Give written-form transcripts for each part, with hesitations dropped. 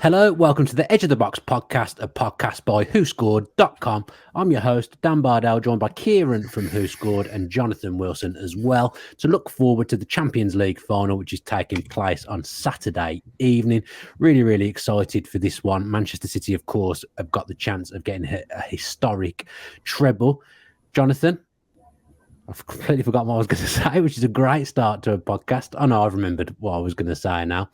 Hello, welcome to the Edge of the Box podcast, a podcast by WhoScored.com. I'm your host, Dan Bardell, joined by Ciarán from WhoScored and Jonathan Wilson as well, to look forward to the Champions League final, which is taking place on Saturday evening. Really excited for this one. Manchester City, of course, have got the chance of getting a historic treble. Jonathan, I've completely forgotten what I was going to say, which is a great start to a podcast. Oh, no, I've remembered what I was going to say now.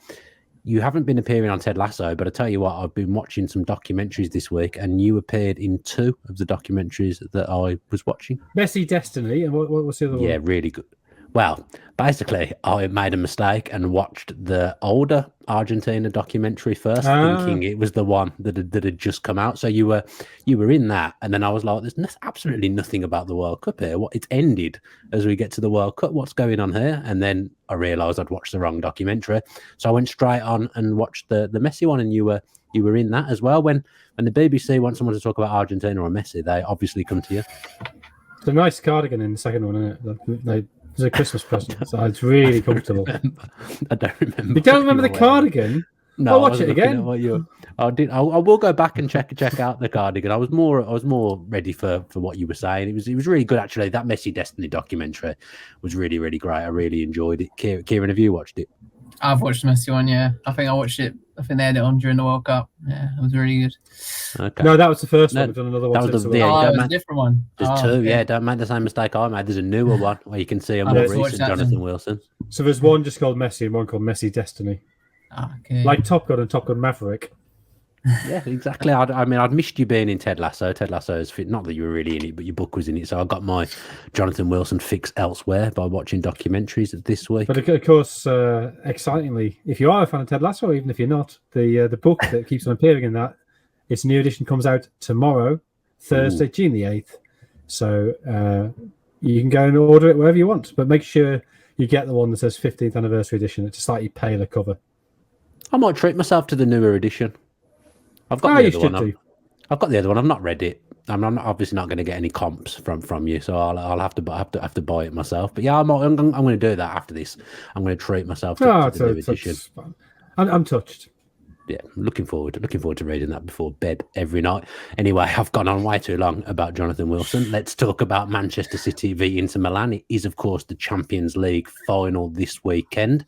You haven't been appearing on Ted Lasso, but I tell you what, I've been watching some documentaries this week, and you appeared in two of the documentaries that I was watching. Messi Destiny, and what's the other one? Yeah, really good. Well, basically, I made a mistake and watched the older Argentina documentary first, thinking it was the one that had just come out. So you were in that, and then I was like, "There's absolutely nothing about the World Cup here. It's ended as we get to the World Cup. What's going on here?" And then I realised I'd watched the wrong documentary, so I went straight on and watched the Messi one, and you were in that as well. When the BBC wants someone to talk about Argentina or Messi, they obviously come to you. It's a nice cardigan in the second one, isn't it? It's a Christmas present, so it's really comfortable. I don't remember. You don't remember the cardigan? No, I'll watch it again. I will go back and check out the cardigan. I was more ready for what you were saying. It was really good actually. That Messi Destiny documentary was really great. I really enjoyed it. Ciarán, have you watched it? I've watched the Messi one, yeah. I think I watched it. I think they had it on during the World Cup. Yeah, it was really good. Okay. No, that was the first one. We've done another one. That was a different one. There's two, okay. Yeah. Don't make the same mistake I made. There's a newer one where you can see a more recent Jonathan Wilson. So there's one just called Messi and one called Messi Destiny. Okay. Like Top Gun and Top Gun Maverick. Yeah, exactly. I'd missed you being in Ted Lasso. Ted Lasso is fit. Not that you were really in it, but your book was in it. So I got my Jonathan Wilson fix elsewhere by watching documentaries this week. But of course, excitingly, if you are a fan of Ted Lasso, or even if you're not, the book that keeps on appearing in that, its new edition comes out tomorrow, Thursday, June the 8th. So you can go and order it wherever you want, but make sure you get the one that says 15th anniversary edition. It's a slightly paler cover. I might treat myself to the newer edition. I've got the other one. I've got the other one. I've not read it. I'm obviously not going to get any comps from you, so I'll have to buy it myself. But yeah, I'm going to do that after this. I'm going to treat myself to the new edition. I'm touched. Yeah, looking forward to reading that before bed every night. Anyway, I've gone on way too long about Jonathan Wilson. Let's talk about Manchester City v Inter Milan. It is, of course, the Champions League final this weekend.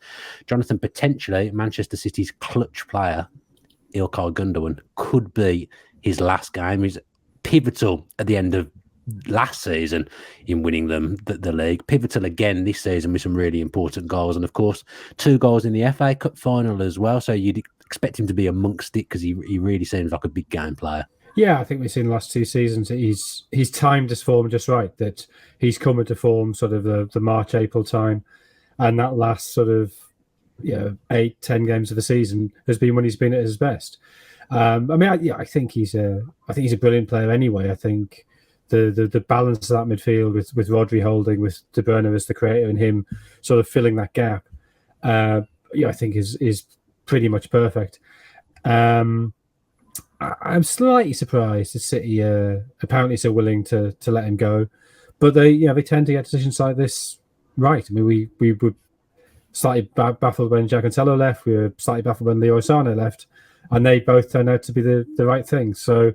Jonathan, potentially Manchester City's clutch player, Ilkay Gundogan, could be his last game. He's pivotal at the end of last season in winning them the league. Pivotal again this season with some really important goals. And, of course, 2 goals in the FA Cup final as well. So you'd expect him to be amongst it because he really seems like a big game player. Yeah, I think we've seen the last 2 seasons that he's timed his form just right, that he's come into form sort of the March, April time. And that last sort of 8-10 games of the season has been when he's been at his best. I think he's a brilliant player anyway. I think the balance of that midfield with Rodri holding, with De Bruyne as the creator, and him sort of filling that gap, I think is pretty much perfect. I'm slightly surprised that City apparently so willing to let him go, but they tend to get decisions like this right. I mean, we were slightly baffled when Jack Cancelo left. We were slightly baffled when Leroy Sané left, and they both turned out to be the right thing. So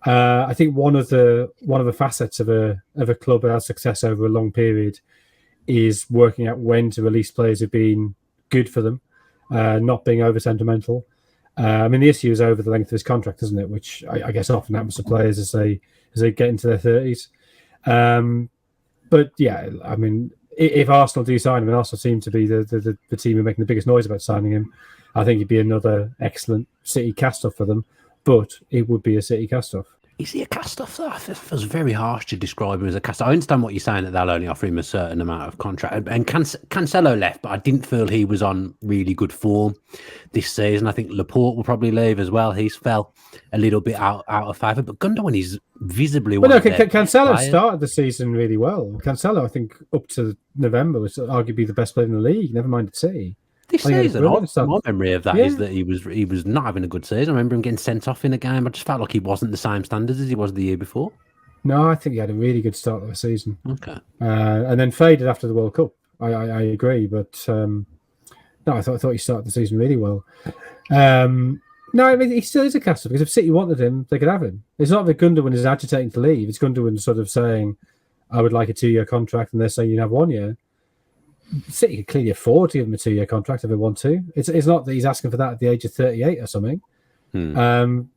I think one of the facets of a club that has success over a long period is working out when to release players who've been good for them, not being over sentimental. The issue is over the length of his contract, isn't it? Which I guess often happens to players as they get into their 30s. But yeah, I mean, if Arsenal do sign him, and Arsenal seem to be the team who are making the biggest noise about signing him, I think he'd be another excellent City cast-off for them. But it would be a City cast-off. Is he a cast-off, though? It feels very harsh to describe him as a cast-off. I understand what you're saying, that they'll only offer him a certain amount of contract. And Cancelo left, but I didn't feel he was on really good form this season. I think Laporte will probably leave as well. He's fell a little bit out of favour. But Gundogan is visibly one of their Cancelo started the season really well. Cancelo, I think, up to November was arguably the best player in the league, never mind at City. This season, my memory of that is that he was not having a good season. I remember him getting sent off in a game. I just felt like he wasn't the same standards as he was the year before. No, I think he had a really good start of the season. Okay. And then faded after the World Cup. I agree, but no, I thought he started the season really well. No, I mean, he still is a cast-off because if City wanted him, they could have him. It's not that Gundogan is agitating to leave. It's Gundogan sort of saying, I would like a 2-year contract, and they're saying you can have 1 year. City could clearly afford to give him a 2-year contract if they want to. It's not that he's asking for that at the age of 38 or something.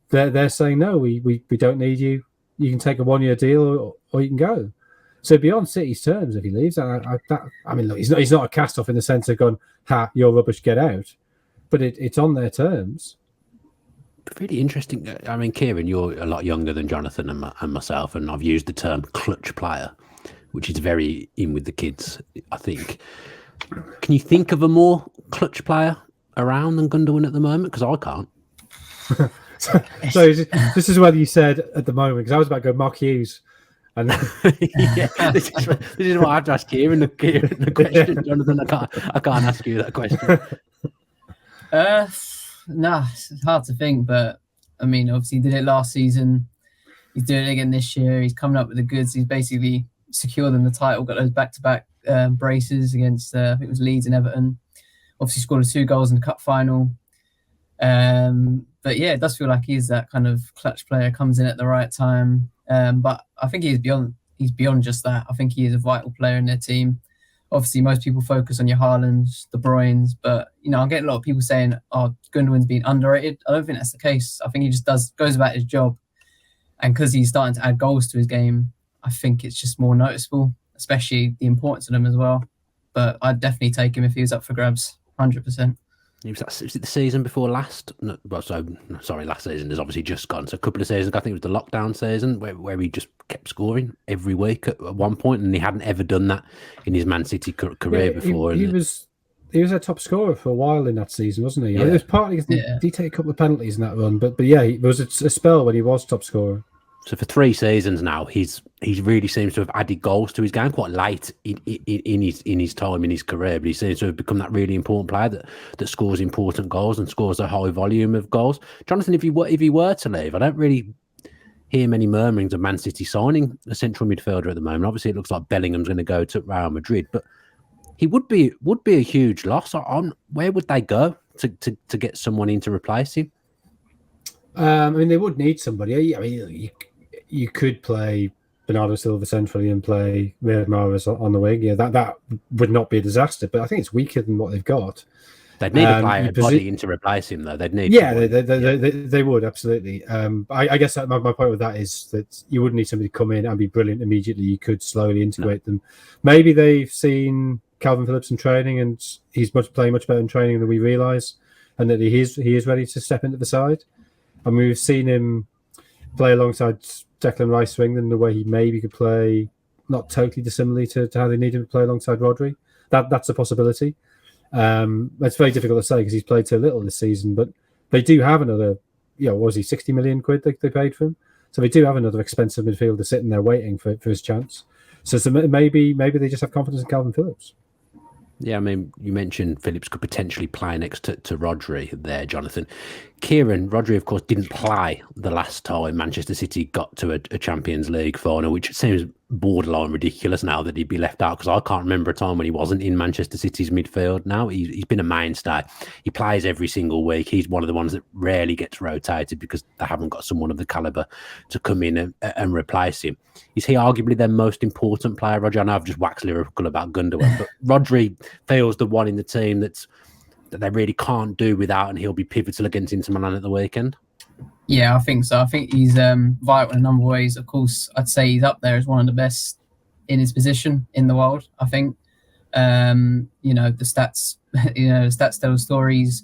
They're saying, no, we don't need you. You can take a 1-year deal or you can go. So beyond City's terms, if he leaves, I mean, look, he's not a cast-off in the sense of going, ha, you're rubbish, get out. But it's on their terms. Really interesting. I mean, Ciarán, you're a lot younger than Jonathan and myself, and I've used the term clutch player, which is very in with the kids, I think. Can you think of a more clutch player around than Gundogan at the moment? Because I can't. so this is whether you said at the moment, because I was about to go Mark Hughes. And yeah, this is what I have to ask Ciarán the question. Jonathan, I can't ask you that question. No, it's hard to think, but I mean, obviously he did it last season. He's doing it again this year. He's coming up with the goods. He's basically secured them the title, got those back-to-back braces against, I think it was Leeds and Everton. Obviously scored 2 goals in the cup final. But yeah, it does feel like he is that kind of clutch player, comes in at the right time. But I think he's beyond just that. I think he is a vital player in their team. Obviously, most people focus on your Haalands, De Bruynes, but I get a lot of people saying, "Oh, Gundogan's been underrated." I don't think that's the case. I think he just goes about his job, and because he's starting to add goals to his game, I think it's just more noticeable, especially the importance of them as well. But I'd definitely take him if he was up for grabs, 100%. Was it the season before last? No, last season is obviously just gone. So a couple of seasons ago, I think it was the lockdown season where he just kept scoring every week at one point, and he hadn't ever done that in his Man City career before. He was a top scorer for a while in that season, wasn't he? Yeah. It was partly because he take a couple of penalties in that run, but yeah, there was a spell when he was top scorer. So for 3 seasons now, he's really seems to have added goals to his game quite late in his time in his career. But he seems to have become that really important player that scores important goals and scores a high volume of goals. Jonathan, if he were to leave, I don't really hear many murmurings of Man City signing a central midfielder at the moment. Obviously, it looks like Bellingham's going to go to Real Madrid, but he would be a huge loss. Where would they go to get someone in to replace him? I mean, they would need somebody. I mean, you could play Bernardo Silva centrally and play Riyad Mahrez on the wing. Yeah, that would not be a disaster, but I think it's weaker than what they've got. They'd need a player body in to replace him, though. They'd need. Yeah, they would absolutely. I guess my point with that is that you wouldn't need somebody to come in and be brilliant immediately. You could slowly integrate them. Maybe they've seen Calvin Phillips in training, and he's playing much better in training than we realise, and that he is ready to step into the side. And we've seen him play alongside Declan Rice for England the way he maybe could play, not totally dissimilarly to how they need him to play alongside Rodri. That's a possibility. It's very difficult to say because he's played so little this season, but they do have another, what was he, 60 million quid they paid for him? So they do have another expensive midfielder sitting there waiting for his chance. So maybe they just have confidence in Calvin Phillips. Yeah, I mean, you mentioned Phillips could potentially play next to Rodri there, Jonathan. Ciarán, Rodri, of course, didn't play the last time Manchester City got to a Champions League final, which seems borderline ridiculous now that he'd be left out, because I can't remember a time when he wasn't in Manchester City's midfield now. He's been a mainstay. He plays every single week. He's one of the ones that rarely gets rotated because they haven't got someone of the calibre to come in and replace him. Is he arguably their most important player, Rodri? I know I've just waxed lyrical about Gundogan, but Rodri feels the one in the team that they really can't do without, and he'll be pivotal against Inter Milan at the weekend. Yeah, I think so. I think he's vital in a number of ways. Of course, I'd say he's up there as one of the best in his position in the world. I think, the stats, the stats tell stories.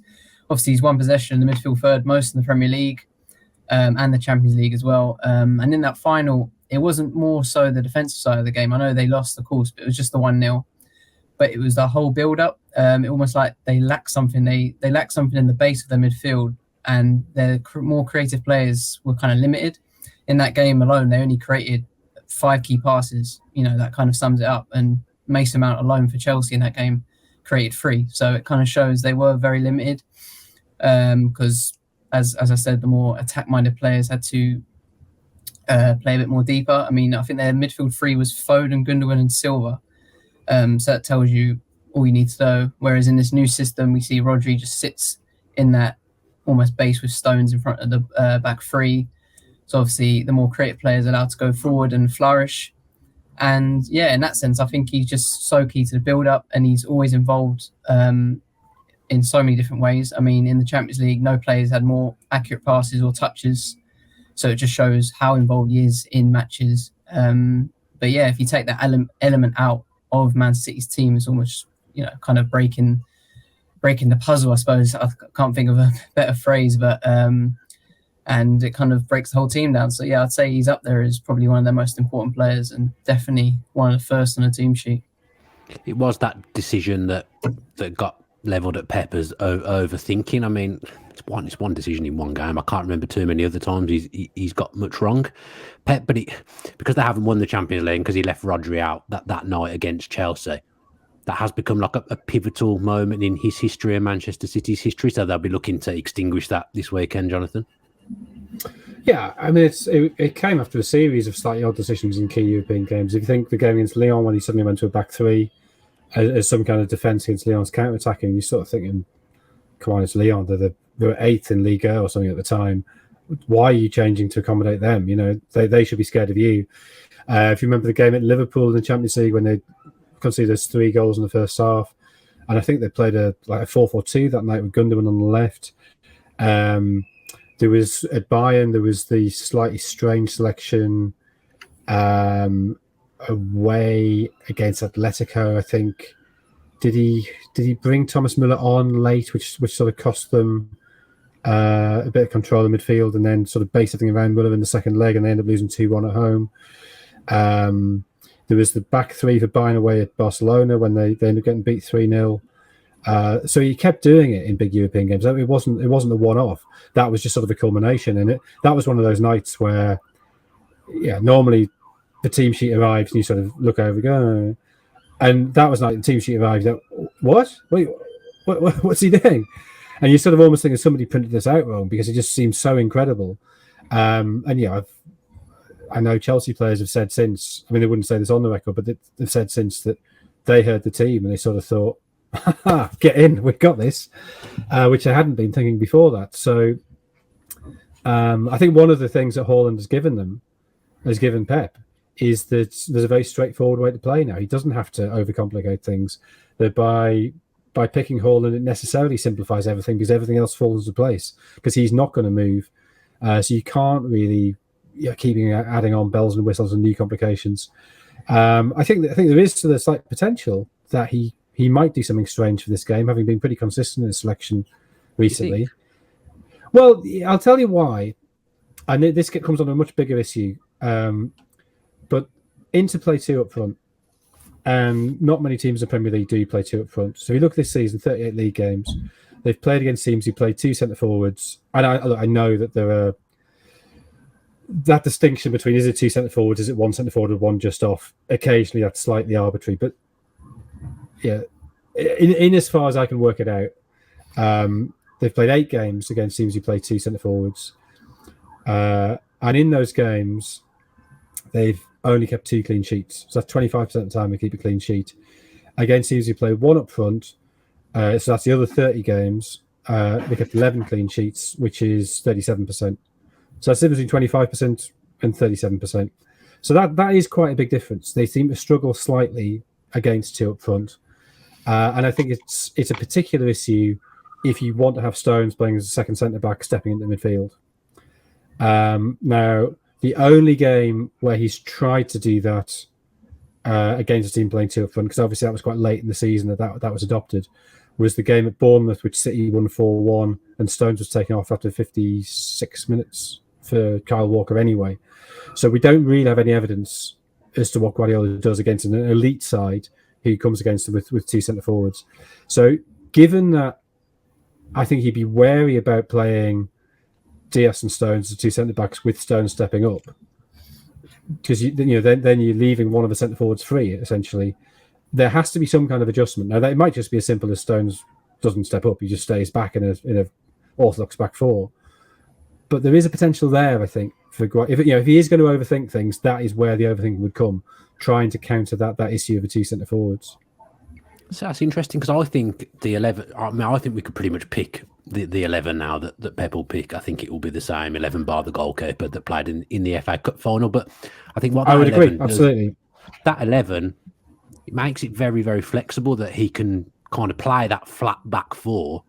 Obviously, he's one possession in the midfield third most in the Premier League and the Champions League as well. And in that final, it wasn't more so the defensive side of the game. I know they lost, of course, but it was just the 1-0. But it was the whole build-up. It almost like they lack something. They lack something in the base of their midfield, and their more creative players were kind of limited. In that game alone, they only created 5 key passes. That kind of sums it up. And Mason Mount alone for Chelsea in that game created 3. So it kind of shows they were very limited. Because, as I said, the more attack-minded players had to play a bit more deeper. I mean, I think their midfield 3 was Foden, Gundogan, and Silva. So that tells you all you need to know. Whereas in this new system, we see Rodri just sits in that almost base with Stones in front of the back three. So obviously, the more creative players are allowed to go forward and flourish. And yeah, in that sense, I think he's just so key to the build-up, and he's always involved in so many different ways. I mean, in the Champions League, no players had more accurate passes or touches. So it just shows how involved he is in matches. But yeah, if you take that element out of Man City's team, it's almost, kind of breaking the puzzle, I suppose. I can't think of a better phrase, but and it kind of breaks the whole team down. So yeah, I'd say he's up there as probably one of their most important players, and definitely one of the first on the team sheet. It was that decision that got levelled at Pep as overthinking. I mean, it's one decision in one game. I can't remember too many other times he's got much wrong. Pep, but because they haven't won the Champions League, because he left Rodri out that night against Chelsea, that has become like a pivotal moment in his history and Manchester City's history. So they'll be looking to extinguish that this weekend, Jonathan. Yeah, I mean, it came after a series of slightly odd decisions in key European games. If you think the game against Lyon, when he suddenly went to a back three as some kind of defence against Lyon's counter-attacking, you're sort of thinking, come on, it's Lyon. They were 8th in Liga or something at the time. Why are you changing to accommodate them? They should be scared of you. If you remember the game at Liverpool in the Champions League when they conceded those 3 goals in the first half, and I think they played a 4-4-2 that night with Gundogan on the left. There was at Bayern, there was the slightly strange selection away against Atletico. I think did he bring Thomas Müller on late, which sort of cost them a bit of control in midfield, and then sort of base everything around Müller in the second leg, and they end up losing 2-1 at home. There was the back three for Bayern away at Barcelona when they ended up getting beat 3-0. So he kept doing it in big European games. It wasn't a one-off. That was just sort of a culmination, and that was one of those nights where, normally the team sheet arrives and you sort of look over, go, and that was like the team sheet arrived. What? Wait, what's he doing? And you sort of almost think somebody printed this out wrong because it just seems so incredible. I know Chelsea players have said since. I mean, they wouldn't say this on the record, but they've said since that they heard the team and they sort of thought, get in, we've got this, which I hadn't been thinking before that. So I think one of the things that Haaland has given Pep, is that there's a very straightforward way to play now. He doesn't have to overcomplicate things. That by picking Haaland, it necessarily simplifies everything because everything else falls into place because he's not going to move. So you can't really adding on bells and whistles and new complications. I think there is the slight potential that he might do something strange for this game, having been pretty consistent in his selection recently. Well, I'll tell you why. And this comes on a much bigger issue. But Inter play 2 up front. Not many teams in the Premier League do play 2 up front. So if you look at this season, 38 league games, they've played against teams who play 2 centre forwards. And I know that there are that distinction between is it 2 centre forwards, is it 1 centre forward or 1 just off? Occasionally that's slightly arbitrary, but yeah, in as far as I can work it out, they've played 8 games against teams who play 2 centre forwards, and in those games they've only kept 2 clean sheets. So that's 25% of the time they keep a clean sheet. Against teams who play 1 up front, so that's the other 30 games, they kept 11 clean sheets, which is 37%. So that's between 25% and 37%. So that is quite a big difference. They seem to struggle slightly against 2 up front. And I think it's a particular issue if you want to have Stones playing as a second centre-back stepping into midfield. Now, the only game where he's tried to do that against a team playing 2 up front, because obviously that was quite late in the season that was adopted, was the game at Bournemouth, which City won 4-1, and Stones was taken off after 56 minutes for Kyle Walker anyway. So we don't really have any evidence as to what Guardiola does against an elite side who comes against them with 2 centre forwards. So given that, I think he'd be wary about playing Diaz and Stones as 2 centre backs with Stones stepping up, because then you're leaving one of the centre forwards free. Essentially, there has to be some kind of adjustment. Now, it might just be as simple as Stones doesn't step up; he just stays back in a orthodox back 4. But there is a potential there, I think, for if he is going to overthink things, that is where the overthinking would come, trying to counter that issue of the 2 centre forwards. So that's interesting because I think the 11. I mean, I think we could pretty much pick the 11 now that Pep will pick. I think it will be the same 11 bar the goalkeeper that played in the FA Cup final. But I think what that I would 11 agree, absolutely. That 11, it makes it very, very flexible that he can kind of play that flat back four.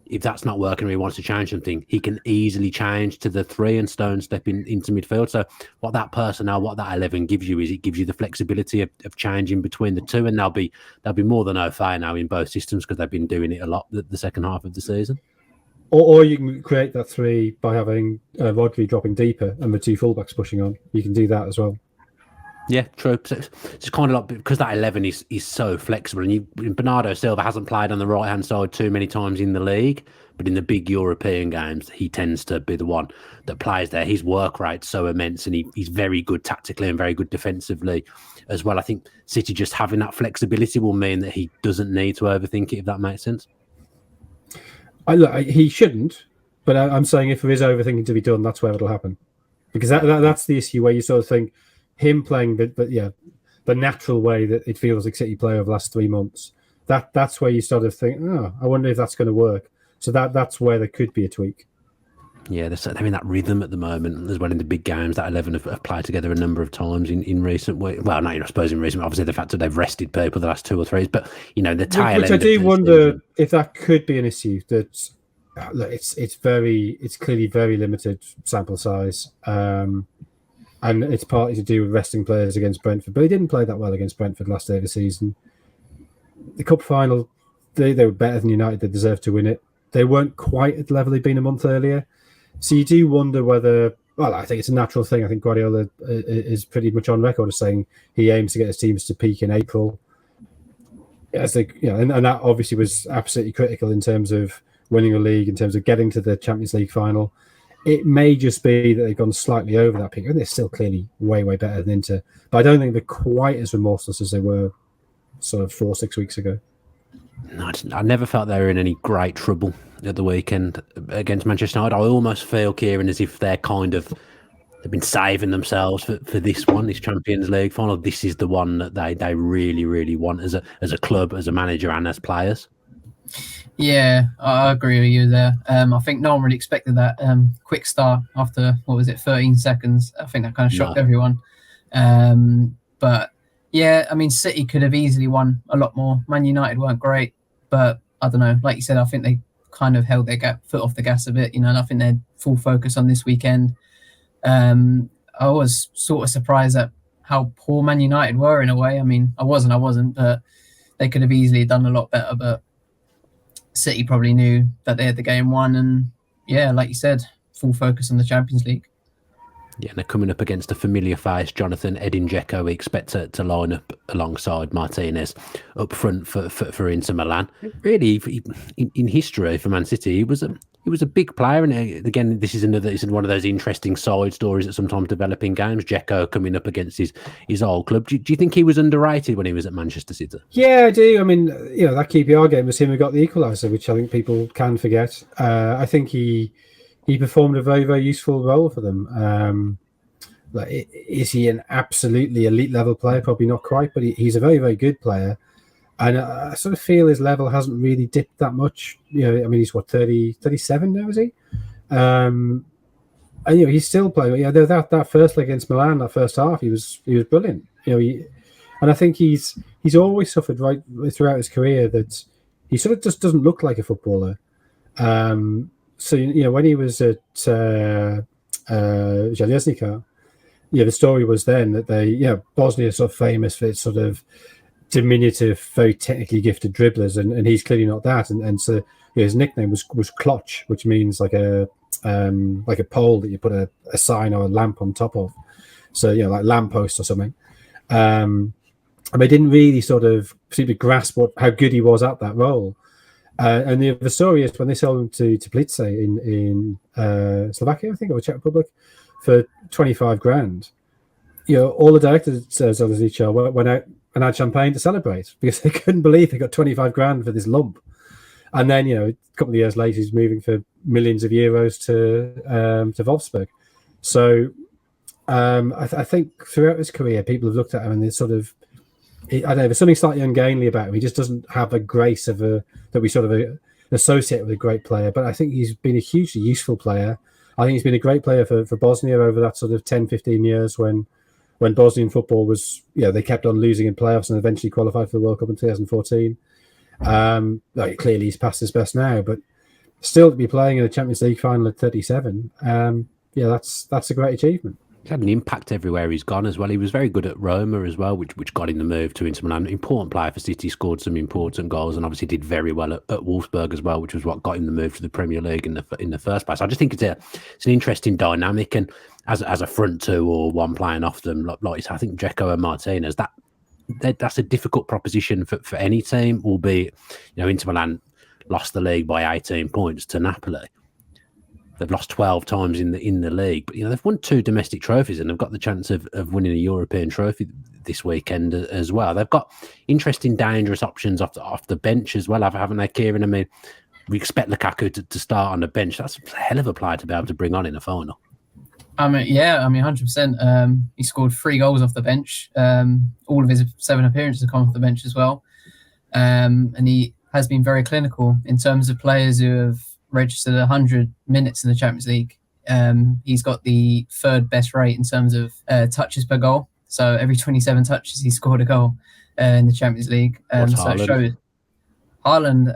If that's not working or he wants to change something, he can easily change to the 3 and Stone step into midfield. So what that personnel, what that 11 gives you is it gives you the flexibility of changing between the two, and they'll be more than au fait now in both systems because they've been doing it a lot the second half of the season. Or you can create that 3 by having Rodri dropping deeper and the 2 fullbacks pushing on. You can do that as well. Yeah, true. So it's kind of like, because that 11 is so flexible, and Bernardo Silva hasn't played on the right hand side too many times in the league, but in the big European games, he tends to be the one that plays there. His work rate's so immense, and he's very good tactically and very good defensively as well. I think City just having that flexibility will mean that he doesn't need to overthink it, if that makes sense. He shouldn't, but I'm saying if there is overthinking to be done, that's where it'll happen, because that's the issue where you sort of think. Him playing the natural way that it feels like City play over the last 3 months. That's where you sort of think, I wonder if that's going to work. So that's where there could be a tweak. Yeah, they're having that rhythm at the moment as well in the big games. That 11 have played together a number of times in recent weeks. Well, not, I suppose in recent. Obviously, the fact that they've rested people the last 2 or 3, but the tail which end. I do wonder if that could be an issue. That it's clearly very limited sample size. And it's partly to do with resting players against Brentford. But he didn't play that well against Brentford last day of the season. The Cup final, they were better than United. They deserved to win it. They weren't quite at the level they'd been a month earlier. So you do wonder whether... Well, I think it's a natural thing. I think Guardiola is pretty much on record as saying he aims to get his teams to peak in April. And that obviously was absolutely critical in terms of winning a league, in terms of getting to the Champions League final. It may just be that they've gone slightly over that peak, and they're still clearly way, way better than Inter. But I don't think they're quite as remorseless as they were sort of 4-6 weeks ago. No, I never felt they were in any great trouble at the weekend against Manchester United. I almost feel, Kieran, as if they've been saving themselves for this one, this Champions League final. This is the one that they really, really want as a club, as a manager, and as players. Yeah, I agree with you there. I think no one really expected that quick start after, 13 seconds. I think that kind of shocked everyone. But yeah, I mean, City could have easily won a lot more. Man United weren't great, but I don't know. Like you said, I think they kind of held their foot off the gas a bit. And I think they're full focus on this weekend. I was sort of surprised at how poor Man United were in a way. I mean, I wasn't, but they could have easily done a lot better. But City probably knew that they had the game won, and yeah, like you said, full focus on the Champions League. Yeah, and they're coming up against a familiar face, Jonathan Edin Dzeko. We expect to line up alongside Martinez up front for Inter Milan. Really, in history for Man City, he was a big player. And again, this is one of those interesting side stories that sometimes develop in games. Dzeko coming up against his old club. Do you think he was underrated when he was at Manchester City? Yeah, I do. I mean, that QPR game was him who got the equaliser, which I think people can forget. I think he performed a very, very useful role for them. Is he an absolutely elite level player? Probably not quite, but he's a very, very good player. And I sort of feel his level hasn't really dipped that much. I mean, he's 37 now, is he? And he's still playing. Yeah, that first leg against Milan, that first half, he was brilliant. And I think he's always suffered right throughout his career that he sort of just doesn't look like a footballer. So when he was at Željezničar, the story was then that Bosnia is sort of famous for its sort of diminutive, very technically gifted dribblers, and he's clearly not that. And so his nickname was Kloč, which means like a pole that you put a sign or a lamp on top of. So like lamppost or something. And they didn't really sort of seem to grasp how good he was at that role. And the story is when they sold him to Plice in Slovakia, I think, or Czech Republic, for 25 grand. All the directors at Željezničar went out and had champagne to celebrate because they couldn't believe they got 25 grand for this lump. And then, a couple of years later, he's moving for millions of euros to Wolfsburg. So I think throughout his career, people have looked at him and they sort of, I don't know, there's something slightly ungainly about him. He just doesn't have a grace that we sort of associated with a great player, but I think he's been a hugely useful player. I think he's been a great player for Bosnia over that sort of 10, 15 years when Bosnian football was, they kept on losing in playoffs and eventually qualified for the World Cup in 2014. Clearly he's past his best now, but still to be playing in a Champions League final at 37, that's a great achievement. He's had an impact everywhere he's gone as well. He was very good at Roma as well, which got him the move to Inter Milan. Important player for City, scored some important goals, and obviously did very well at Wolfsburg as well, which was what got him the move to the Premier League in the first place. I just think it's an interesting dynamic, and as a front two or one playing off them, like I think Dzeko and Martinez, that's a difficult proposition for any team. Albeit, Inter Milan lost the league by 18 points to Napoli. They've lost 12 times in the league, but they've won 2 domestic trophies and they've got the chance of winning a European trophy this weekend as well. They've got interesting, dangerous options off the bench as well, haven't they, Ciarán? I mean, we expect Lukaku to start on the bench. That's a hell of a player to be able to bring on in a final. 100%. He scored 3 goals off the bench. All of his 7 appearances have come off the bench as well, and he has been very clinical in terms of players who have registered 100 minutes in the Champions League. He's got the 3rd best rate in terms of touches per goal. So every 27 touches, he scored a goal in the Champions League. So it shows Haaland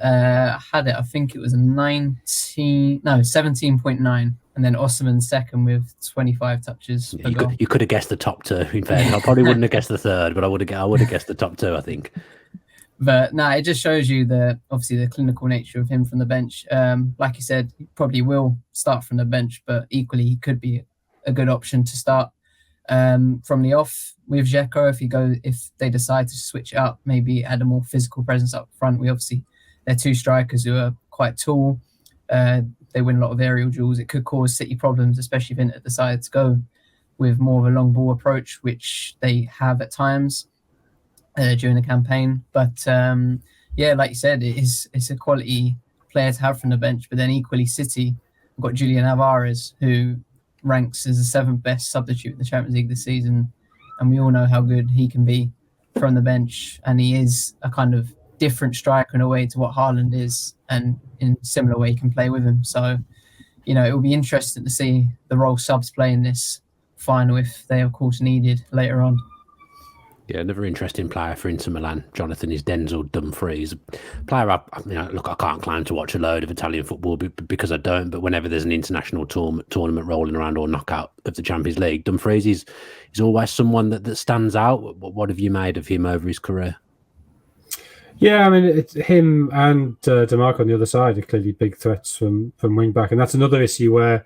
had it. I think it was 17.9, and then Osimhen's second with 25 touches per goal. You could have guessed the top 2. In fact, I probably wouldn't have guessed the 3rd, but I would have guessed the top 2, I think. But no, it just shows you obviously the clinical nature of him from the bench. Like you said, he probably will start from the bench, but equally he could be a good option to start from the off with Dzeko. If they decide to switch it up, maybe add a more physical presence up front. They're 2 strikers who are quite tall. They win a lot of aerial duels. It could cause City problems, especially if Inter decide to go with more of a long ball approach, which they have at times during the campaign. But like you said, it's a quality player to have from the bench. But then equally, City have got Julian Alvarez, who ranks as the 7th best substitute in the Champions League this season, and we all know how good he can be from the bench. And he is a kind of different striker in a way to what Haaland is, and in a similar way he can play with him. So it will be interesting to see the role subs play in this final if they, of course, needed later on. Yeah, another interesting player for Inter Milan, Jonathan, is Denzel Dumfries. Player, I can't claim to watch a load of Italian football because I don't, but whenever there's an international tournament rolling around or knockout of the Champions League, Dumfries is always someone that stands out. What have you made of him over his career? Yeah, I mean, it's him and DeMarco on the other side are clearly big threats from wing back, and that's another issue where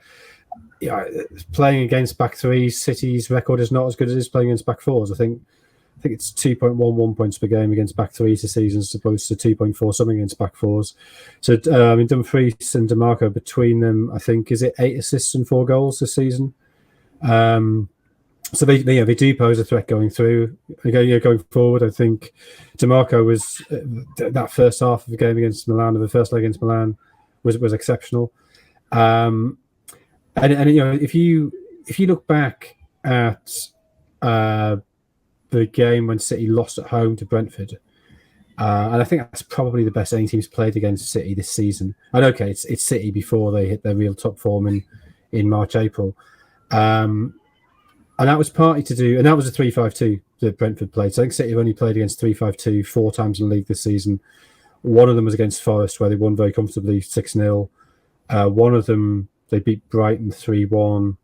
playing against back threes, City's record is not as good as it is playing against back fours. I think it's 2.11 points per game against back threes this season as opposed to 2.4 something against back fours. So Dumfries and DeMarco, between them, I think, is it 8 assists and 4 goals this season? So they do pose a threat going forward. I think DeMarco was that first half of the game against Milan, of the first leg against Milan, was exceptional. And if you look back at the game when City lost at home to Brentford, and I think that's probably the best any team's played against City this season. And okay, it's City before they hit their real top form in March, April. And that was partly to do, and that was a 3-5-2 that Brentford played. So I think City have only played against 3-5-2 4 times in the league this season. One of them was against Forest, where they won very comfortably 6-0. One of them, they beat Brighton 3-1.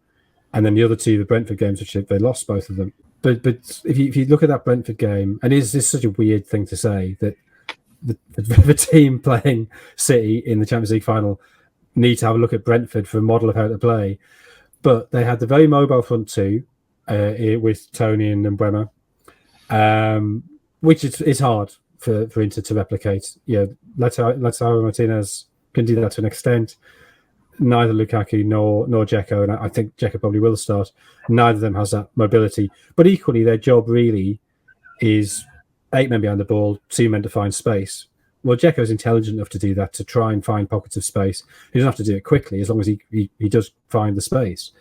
And then the other 2, the Brentford games, which they lost both of them. But if you look at that Brentford game, and it's such a weird thing to say that the team playing City in the Champions League final need to have a look at Brentford for a model of how to play. But they had the very mobile front 2, with Tony and Mbeumo, which is hard for Inter to replicate. Lautaro Martinez can do that to an extent. Neither Lukaku nor Dzeko, and I think Dzeko probably will start. Neither of them has that mobility. But equally, their job really is 8 men behind the ball, 2 men to find space. Well, Dzeko is intelligent enough to do that, to try and find pockets of space. He doesn't have to do it quickly, as long as he does find the space.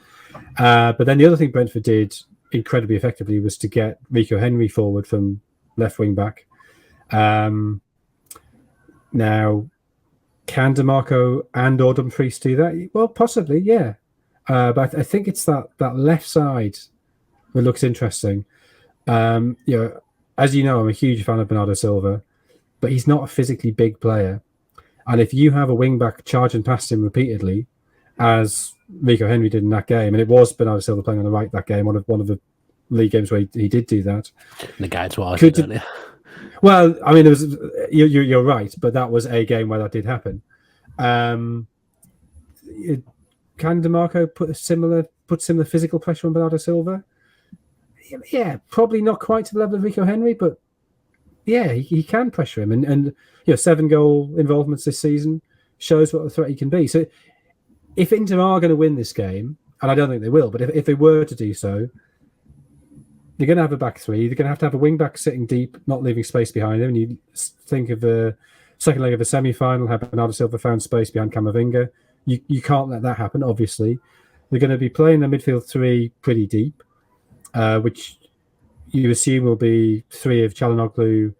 But then the other thing Brentford did incredibly effectively was to get Rico Henry forward from left wing back. Now, Can DeMarco and or Dumfries do that? Well, possibly, yeah. But I think it's that left side that looks interesting. As you know, I'm a huge fan of Bernardo Silva, but he's not a physically big player. And if you have a wing back charging past him repeatedly, as Rico Henry did in that game, and it was Bernardo Silva playing on the right that game, one of the league games where he did do that. Negates what I said earlier. Well, I mean, you're right, but that was a game where that did happen. Can DeMarco put similar physical pressure on Bernardo Silva? Yeah, probably not quite to the level of Rico Henry, but yeah, he can pressure him. And 7-goal involvements this season shows what a threat he can be. So if Inter are going to win this game, and I don't think they will, but if they were to do so, they're going to have a back three. They're going to have a wing back sitting deep, not leaving space behind them. And you think of the second leg of a semi-final, have Bernardo Silva found space behind Camavinga. You can't let that happen, obviously. They're going to be playing the midfield three pretty deep, which you assume will be three of Çalhanoğlu,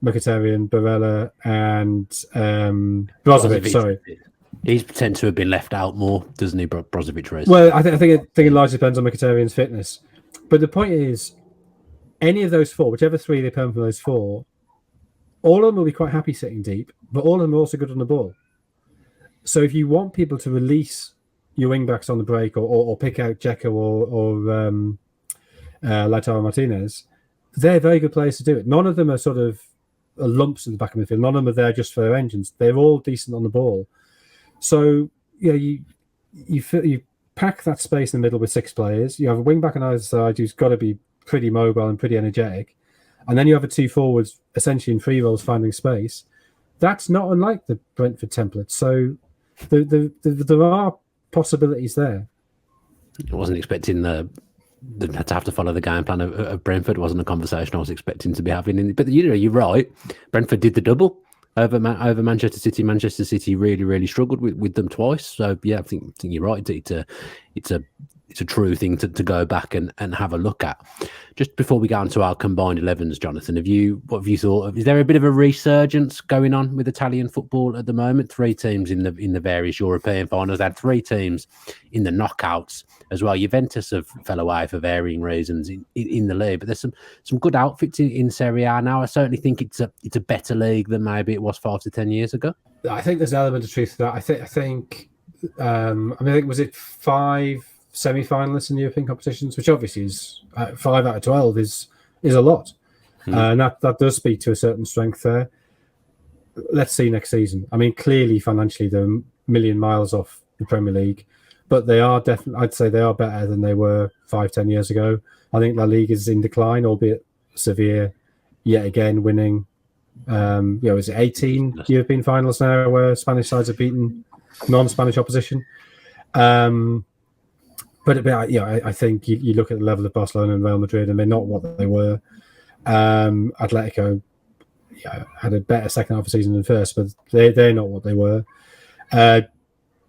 Mkhitaryan, Barella, and Brozovic. Sorry. He's tend to have been left out more, doesn't he, Brozovic? Well, I think it largely depends on Mkhitaryan's fitness. But the point is, any of those four, whichever three they perm from those four, all of them will be quite happy sitting deep, but all of them are also good on the ball. So if you want people to release your wing backs on the break or pick out Dzeko or Lautaro Martinez, they're very good players to do it. None of them are sort of lumps in the back of the field. None of them are there just for their engines. They're all decent on the ball. So you pack that space in the middle with 6 players. You have a wing back on either side who's got to be pretty mobile and pretty energetic. And then you have a 2 forwards essentially in free roles finding space. That's not unlike the Brentford template. So there are possibilities there. I wasn't expecting to have to follow the game plan of Brentford. It wasn't a conversation I was expecting to be having. But you're right. Brentford did the double over Manchester City. Manchester City really, really struggled with them twice. So yeah, I think you're right. It's a true thing to go back and have a look at. Just before we go on to our combined 11s, Jonathan, what have you thought of? Is there a bit of a resurgence going on with Italian football at the moment? 3 teams in the various European finals. They had 3 teams in the knockouts as well. Juventus have fell away for varying reasons in the league, but there's some good outfits in Serie A now. I certainly think it's a better league than maybe it was 5 to 10 years ago. I think there's an element of truth to that. I think was it 5 semi-finalists in European competitions, which obviously is 5 out of 12 is a lot. And that does speak to a certain strength there. Let's see next season. I mean, clearly financially they're a million miles off the Premier League, but they are definitely, I'd say they are better than they were 5-10 years ago. I think La Liga is in decline, albeit Sevilla yet again winning. Is it 18 European finals now where Spanish sides have beaten non-Spanish opposition? But I think you look at the level of Barcelona and Real Madrid, and they're not what they were. Atletico had a better second half of the season than first, but they're not what they were.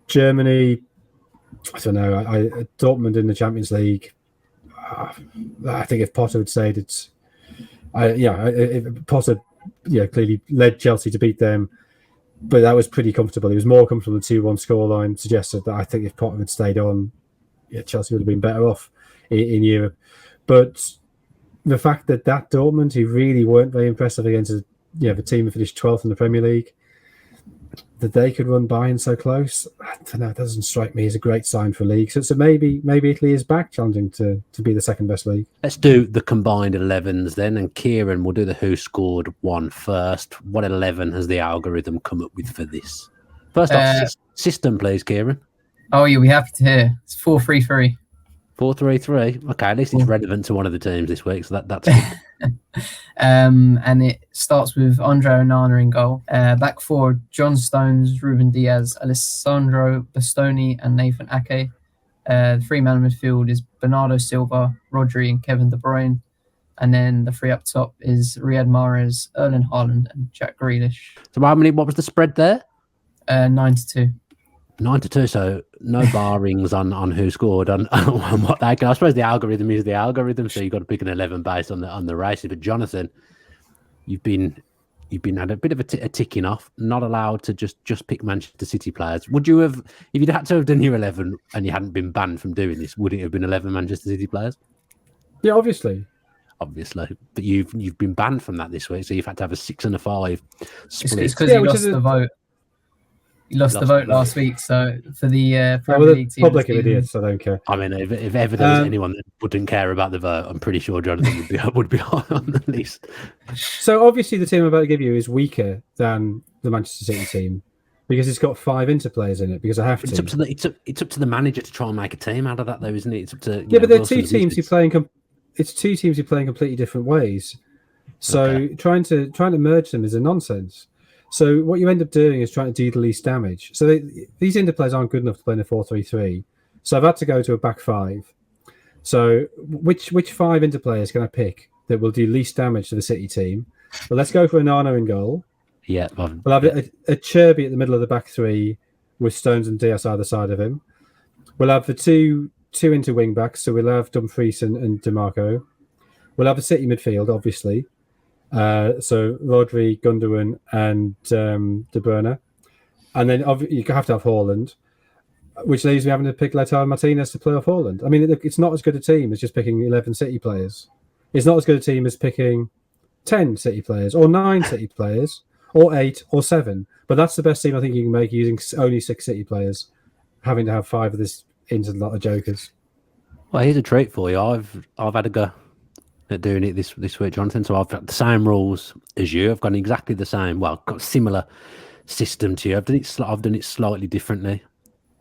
Germany, I don't know. Dortmund in the Champions League. I think if Potter had said it's, if Potter clearly led Chelsea to beat them, but that was pretty comfortable. He was more comfortable. The 2-1 scoreline suggested that I think if Potter had stayed on, Chelsea would have been better off in Europe. But the fact that Dortmund, who really weren't very impressive against the team who finished 12th in the Premier League, that they could run Bayern so close, I don't know, it doesn't strike me as a great sign for league. So maybe Italy is back challenging to be the second best league. Let's do the combined 11s then, and Ciarán, we'll do the Who Scored one first. What 11 has the algorithm come up with for this? First off, system, please, Ciarán. Oh, you'll be happy to hear. It's 4-3-3. 4-3-3. Okay, at least it's relevant to one of the teams this week, so that's good. And it starts with Andre Onana in goal. Back 4, John Stones, Ruben Diaz, Alessandro Bastoni, and Nathan Ake. The 3-man midfield is Bernardo Silva, Rodri, and Kevin De Bruyne. And then the 3 up top is Riyad Mahrez, Erling Haaland, and Jack Grealish. So what was the spread there? 9-2. 9-2, so no bar rings on Who Scored on what they can. I suppose the algorithm is the algorithm, so you've got to pick an 11 based on the races. But Jonathan, you've been you've been had a bit of a ticking off, not allowed to just pick Manchester City players. Would you have, if you'd had to have done your 11 and you hadn't been banned from doing this, would it have been 11 Manchester City players? Yeah, obviously. But you've been banned from that this week, so you've had to have a 6 and a 5 split. It's because you lost the vote. You lost the vote last week, so for the Premier League team. Public idiots, I don't care. I mean, if ever there was anyone that wouldn't care about the vote, I'm pretty sure Jonathan would be high on the list. So obviously, the team I'm about to give you is weaker than the Manchester City team because it's got 5 interplayers in it. Because I have to. It's up to the manager to try and make a team out of that, though, isn't it? It's up to but they're two teams who play it's 2 teams who play in completely different ways. So trying to merge them is a nonsense. So what you end up doing is trying to do the least damage. So these interplays aren't good enough to play in a 4-3-3. So I've had to go to a back 5. So which 5 interplayers can I pick that will do least damage to the City team? Well, let's go for Onana in goal. Yeah. We'll have a Cherby at the middle of the back 3 with Stones and Diaz either side of him. We'll have the two into wing backs. So we'll have Dumfries and DeMarco. We'll have a City midfield, obviously. So Rodri, Gundogan, and De Bruyne, and then you have to have Haaland, which leaves me having to pick Lautaro Martinez to play off Haaland. I mean, it's not as good a team as just picking 11 City players. It's not as good a team as picking 10 City players or 9 City players or 8 or 7. But that's the best team I think you can make using only 6 City players, having to have 5 of this into a lot of jokers. Well, here's a treat for you. I've had a go at doing it this week, Jonathan. So I've got the same rules as you. I've got exactly the same. Well, got a similar system to you. I've done it slightly differently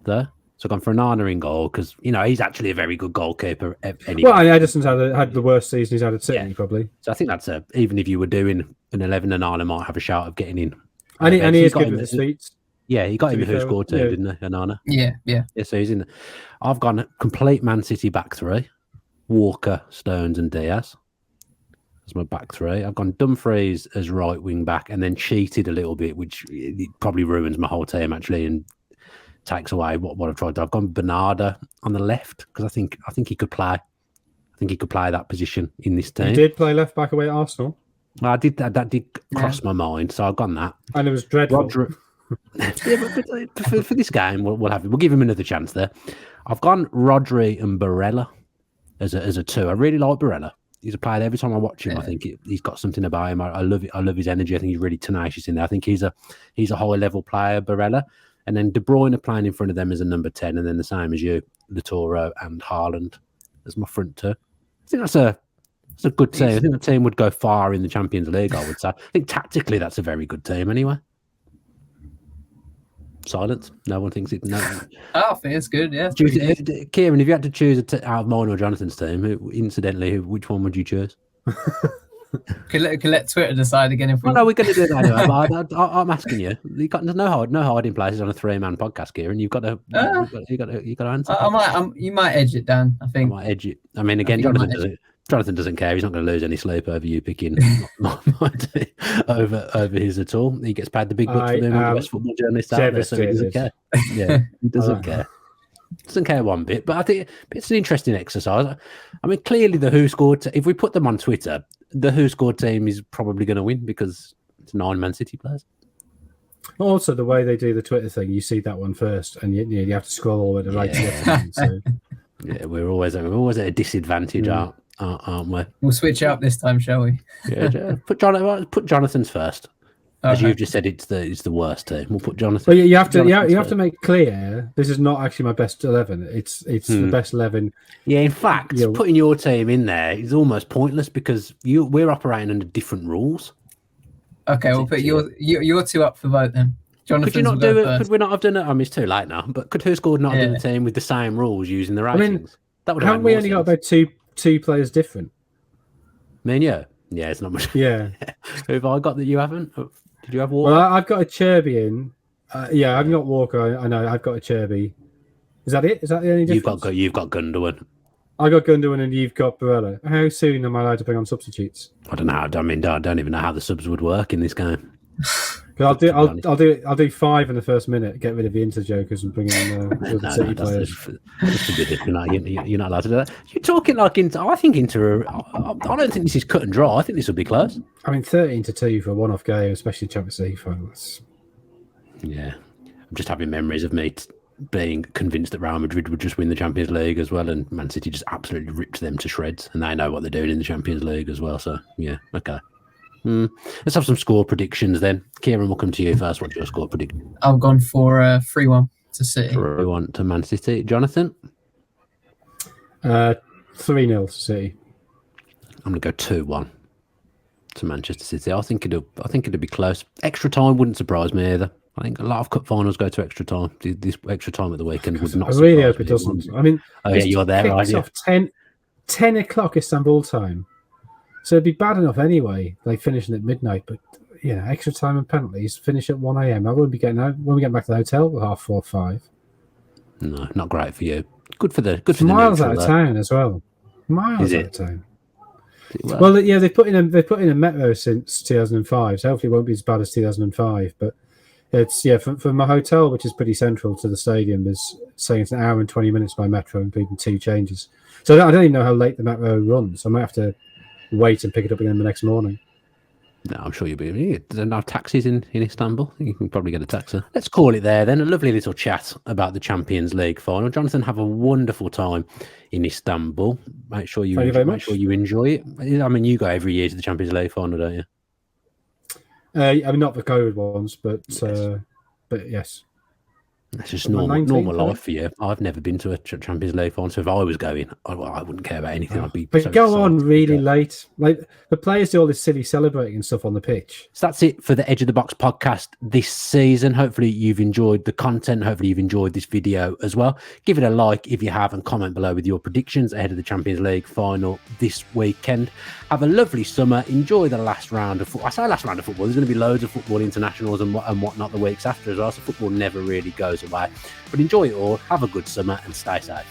there. So I've gone for Onana in goal because he's actually a very good goalkeeper. Anyway. Well, Edison's had the worst season he's had at City, probably. So I think that's even if you were doing an 11, Onana might have a shout of getting in. And he is good with his feet. Yeah, he got in the WhoScored too, didn't he, Onana? Yeah. So he's in there. I've gone complete Man City back 3. Walker, Stones, and Diaz as my back 3. I've gone Dumfries as right wing back, and then cheated a little bit, which it probably ruins my whole team actually, and takes away what I've tried to do. I've gone Bernardo on the left because I think he could play. I think he could play that position in this team. He did play left back away at Arsenal. Well, I did that did cross my mind, so I've gone that. And it was dreadful. But for this game, we'll give him another chance there. I've gone Rodri and Barella as a 2. I really like Barella. He's a player that every time I watch him, I think he's got something about him. I love it. I love his energy. I think he's really tenacious in there. I think he's a high level player, Barella. And then De Bruyne playing in front of them as a number 10, and then the same as you, Lautaro and Haaland as my front 2. I think that's a good team. I think the team would go far in the Champions League, I would say. I think tactically that's a very good team anyway. Silence. No one thinks it. No. I think it's good. Yeah. Kieran, if you had to choose out of mine or Jonathan's team, which one would you choose? Could let Twitter decide again if we. Well, no, we're going to do that anyway. But I'm asking you. You got no hiding places on a 3-man podcast, Kieran. You've got to. You got to answer. You might edge it, Dan. I think. I might edge it. I mean, again, Jonathan doesn't care. He's not going to lose any sleep over you picking my team over his at all. He gets paid the big bucks for being the best football journalist out there, so he doesn't care. Yeah, he doesn't care. Doesn't care one bit. But I think it's an interesting exercise. I mean, clearly the WhoScored, if we put them on Twitter, the WhoScored team is probably going to win because it's 9 Man City players. Also, the way they do the Twitter thing, you see that one first, and you have to scroll all the way to right to get to it. Yeah, we're always at a disadvantage, aren't we? We'll switch it up this time, shall we? Yeah, put Jonathan's first. As you've just said, it's the worst team. We'll put Jonathan. Well, you have to make clear this is not actually my best 11. It's the best 11. Yeah, in fact, putting your team in there is almost pointless because we're operating under different rules. Okay, we'll put your 2 up for vote then. Could you not do it? Could we not have done it? I mean, it's too late now. But could WhoScored not have done the team with the same rules using the ratings? I mean, that would have haven't we only got about two players different? Me and you? Yeah, it's not much. Yeah. Who have I got that you haven't? Did you have Walker? Well, I've got a Cherby in. Yeah, I've got Walker. I know. I've got a Cherby. Is that it? Is that the only difference? You've got Gundogan. I got Gundogan and you've got Barella. How soon am I allowed to bring on substitutes? I don't know. I mean, I don't even know how the subs would work in this game. I'll do 5 in the first minute. Get rid of the Inter jokers and bring in the City players. You're not allowed to do that. You're talking like Inter. I think Inter. I don't think this is cut and dry. I think this will be close. I mean, 13-2 for a one-off game, especially Champions League finals. Yeah, I'm just having memories of me being convinced that Real Madrid would just win the Champions League as well, and Man City just absolutely ripped them to shreds, and they know what they're doing in the Champions League as well. So yeah, okay. Let's have some score predictions then. Ciarán, we'll come to you first. What's your score prediction? I've gone for 3-1 to City. 3-1 to Man City. Jonathan? 3-0 to City. I'm going to go 2-1 to Manchester City. I think it'll be close. Extra time wouldn't surprise me either. I think a lot of cup finals go to extra time. This extra time at the weekend would not. I really hope it doesn't. I mean, you're there, aren't you? Off 10 o'clock Istanbul time. So it'd be bad enough anyway, like finishing at midnight. But extra time and penalties. Finish at 1 a.m. I wouldn't be getting out when we get back to the hotel at 4:30, 5. No, not great for you. Good for the miles neutral, out of town as well. Miles out of town. Well, yeah, they put in a metro since 2005. So hopefully it won't be as bad as 2005. But it's from my hotel, which is pretty central to the stadium, is saying it's an hour and 20 minutes by metro, including 2 changes. So I don't even know how late the metro runs. I might have to wait and pick it up again the next morning. No, I'm sure you'll be. There's enough taxis in Istanbul. You can probably get a taxi. Let's call it there then. A lovely little chat about the Champions League final. Jonathan, have a wonderful time in Istanbul. Make sure you enjoy it. I mean, you go every year to the Champions League final, don't you? I mean, not the COVID ones, but yes. It's just normal life for you. I've never been to a Champions League final, so if I was going, I wouldn't care about anything. I'd be. But go on really late. Like the players do all this silly celebrating and stuff on the pitch. So that's it for the Edge of the Box podcast this season. Hopefully you've enjoyed the content. Hopefully you've enjoyed this video as well. Give it a like if you have, and comment below with your predictions ahead of the Champions League final this weekend. Have a lovely summer. Enjoy the last round of football. I say last round of football. There's going to be loads of football internationals and whatnot the weeks after as well. So football never really goes away. But enjoy it all. Have a good summer and stay safe.